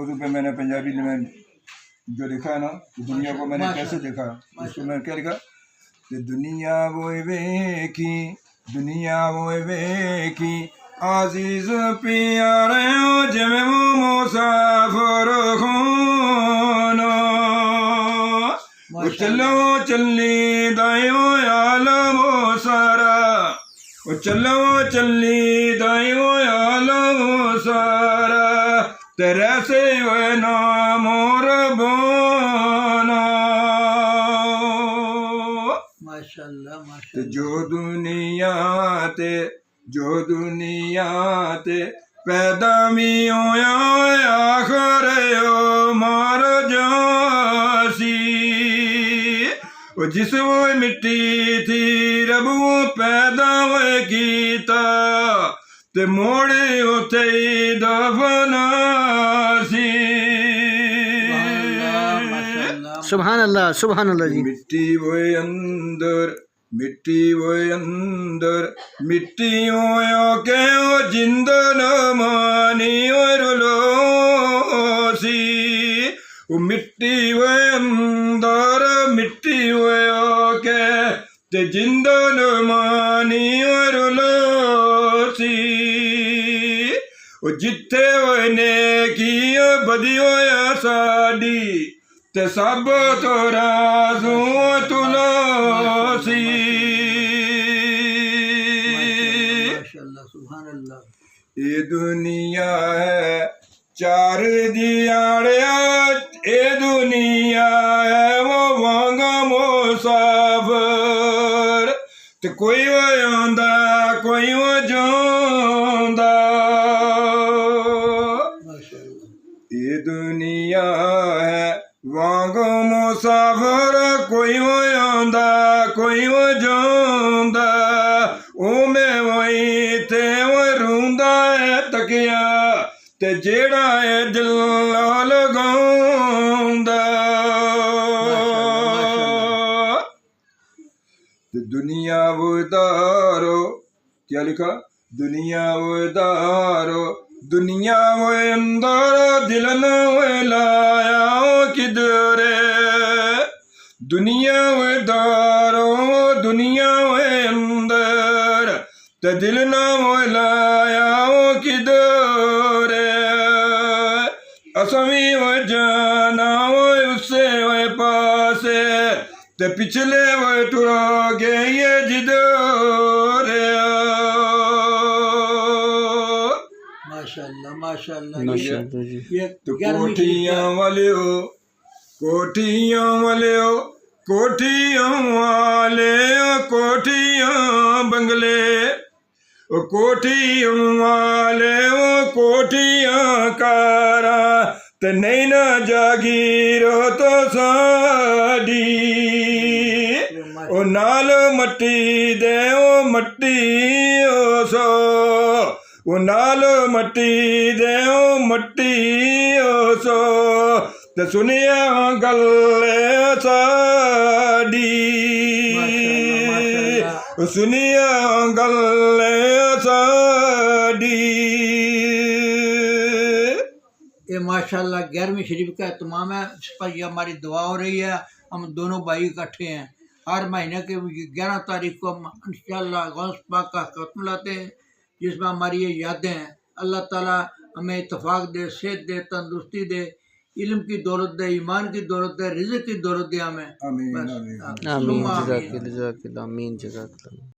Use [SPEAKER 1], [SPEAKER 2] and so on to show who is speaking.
[SPEAKER 1] मौजू पे मैंने पंजाबी में जो लिखा है ना, दुनिया को मैंने कैसे देखा, उसको मैंने क्या लिखा कि दुनिया वो वेखी, दुनिया वो वेखी आजीज प्यारे जिमें वो मुसाफिर खाना, चलो चलनी दायो आलमो सारा, चलो चलनी दायो आलमो सारा, तेरे से वे नाम रबाना।
[SPEAKER 2] माशाअल्लाह
[SPEAKER 1] ते जो दुनिया ते पैदा भी होया आखिर ओ मर जासी, वो जिस वो मिट्टी थी रब वो पैदा हुए कीता ते मोड़े उथे दफनासी।
[SPEAKER 2] सुभान अल्लाह जी।
[SPEAKER 1] मिट्टी वो अंदर मिट्टी हो के ओ जिंदन मानी और लोसी, वो मिट्टी वो अंदर मिट्टी हो के ते जिंदन मानी और लोसी, वो जिथे ने की बदी होया साडी ते सब तो राजू तुलसी। ये दुनिया है चार दियाड़िया, ये दुनिया है वो वांगा मुसाफिर, ते कोई वो आंदा कोई वो जांदा। ये दुनिया है वांगो मुसाफिर, कोई वो आंदा कोई वो जांदा, ओ मैं वही ते वो रूंदा है तकिया ते जेड़ा है दिल लगांदा। ते दुनिया वो दारो, क्या लिखा, दुनिया वो दारो, दुनिया वो अंदर दिल न लाया किधरे, दुनिया वो दारो दुनिया वो अंदर ते दिल न लाया किधरे, असमी वो जाना वो उससे वो पासे ते पिछले वो टुरा गए ये जिधरे।
[SPEAKER 2] माशाअल्लाह जी।
[SPEAKER 1] तो कोठियां वाले हो कोठियां बंगले, ओ कोठियां वाले ओ कोठियां कारा, ते नहीं ना जागीरो तो साडी, ओ नाल मट्टी दे ओ मट्टी ओ सो, वो नाल मट्टी दे ओ मट्टी ओ सो, ते सुनिया गल साडी, सुनिया गल साडी।
[SPEAKER 2] ये माशाअल्लाह 11वीं शरीफ का तमाम है, इस पर ये हमारी दुआ हो रही है। हम दोनों भाई इकट्ठे हैं, हर महीने के 11 तारीख को हम इंशाअल्लाह गौस पाक का खत्म लाते हैं, जिसमें हमारी ये यादें हैं। अल्लाह ताला हमें इत्तफाक दे, सेहत दे, तंदुरुस्ती दे, इल्म की दौलत दे, ईमान की दौलत दे, रिज़्क़ की दौलत दे हमें।
[SPEAKER 1] आमीन
[SPEAKER 2] बस
[SPEAKER 1] आमीन
[SPEAKER 2] आमीन।
[SPEAKER 3] आमीन।